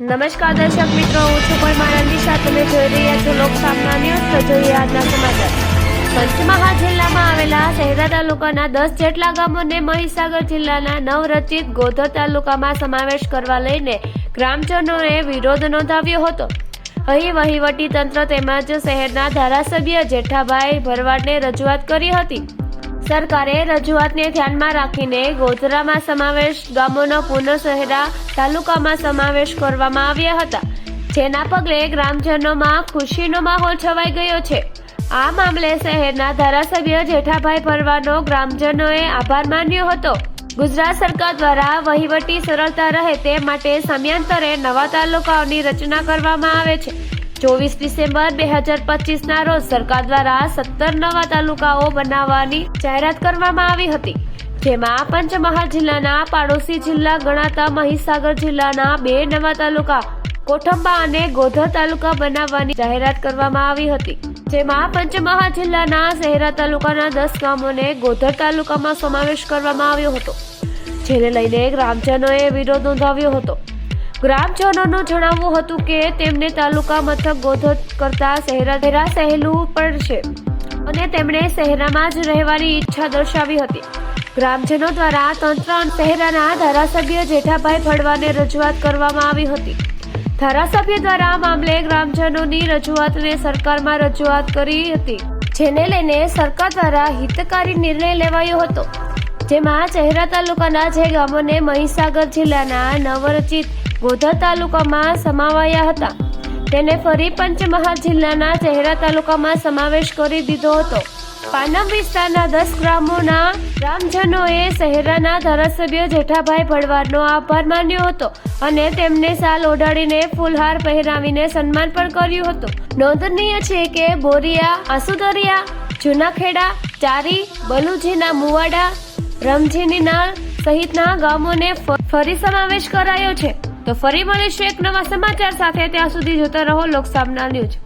નમસ્કાર દર્શક મિત્રો, હું છું પરમાર દિશા. તમે જોઈ રહ્યા છો લોકસામના ન્યૂઝ. તો જોઈએ આજના સમાચાર. પંચમહાલ જિલ્લામાં આવેલા શહેરા તાલુકાના 10 જેટલા ગામોને મહીસાગર જિલ્લાના નવરચિત ગોધર તાલુકામાં સમાવેશ કરવા લઈને ગ્રામજનોએ વિરોધ નોંધાવ્યો હતો. અહીં વહીવટી તંત્ર તેમજ શહેરના ધારાસભ્ય જેઠાભાઈ ભરવાડને રજૂઆત કરી હતી. સરકારે રજૂઆતને ધ્યાનમાં રાખીને ગોધરામાં સમાવેશ ગામોનો પુનઃ શહેરા તાલુકામાં સમાવેશ કરવામાં આવ્યા હતા, જેના પગલે ગ્રામજનોમાં ખુશીનો માહોલ છવાઈ ગયો છે. આ મામલે શહેરના ધારાસભ્ય જેઠાભાઈ ભરવાડનો ગ્રામજનોએ આભાર માન્યો હતો. ગુજરાત સરકાર દ્વારા વહીવટી સરળતા રહે તે માટે સમયાંતરે નવા તાલુકાઓની રચના કરવામાં આવે છે. 24 ડિસેમ્બર 2025 ના રોજ સરકાર દ્વારા 17 નવા તાલુકાઓ બનાવવાની જાહેરાત કરવામાં આવી હતી, જેમાં પંચમહાલ જિલ્લાના પાડોશી જિલ્લા ગણાતા મહીસાગર જિલ્લાના 2 નવા તાલુકા કોઠંબા અને ગોધર તાલુકા બનાવવાની જાહેરાત કરવામાં આવી હતી, જેમાં પંચમહાલ જિલ્લાના શહેરા તાલુકાના 10 ગામોને ગોધર તાલુકામાં સમાવેશ કરવામાં આવ્યો હતો, જેને લઈને ગ્રામજનોએ વિરોધ નોંધાવ્યો હતો. ગ્રામજનોનું જણાવવું હતું કે તેમને તાલુકા મથક ગોધર કરતા શહેરા સહેલું પડશે અને તેમણે શહેરામાં જ રહેવાની ઈચ્છા દર્શાવી હતી. ગ્રામજનો દ્વારા તંત્ર શહેરાના ધારાસભ્ય જેઠાભાઈ ભરવાડને રજૂઆત કરવામાં આવી હતી. ધારાસભ્ય દ્વારા મામલે ગ્રામજનોની રજૂઆતને સરકારમાં રજૂઆત કરી હતી, જેને લઈને સરકાર દ્વારા હિતકારી નિર્ણય લેવાયો હતો, જેમાં શહેરા તાલુકાના જે ગામોને મહીસાગર જિલ્લાના નવરચિત ગોધર તાલુકામાં સમાવાયા હતા તેને ફરી પંચમહાલ જિલ્લાના શહેરા તાલુકામાં સમાવેશ કરી દીધો હતો. પાનમ વિસ્તારના 10 ગ્રામોના ગ્રામજનોએ શહેરાના ધારાસભ્ય જેઠાભાઈ ભરવાડનો આભાર માન્યો હતો અને તેમને શાલ ઓઢાડીને ફૂલહાર પહેરાવીને સન્માન પણ કર્યું હતું. નોંધનીય છે કે બોરિયા, આસુદરિયા, જૂનાખેડા, ચારી, બલુજીના મુવાડા, રમજીની નાળ સહિતના ગામોને ફરી સમાવેશ કરાયો છે. તો ફરી મળીશું એક નવા સમાચાર સાથે. ત્યાં સુધી જોતા રહો લોકસામના ન્યૂઝ.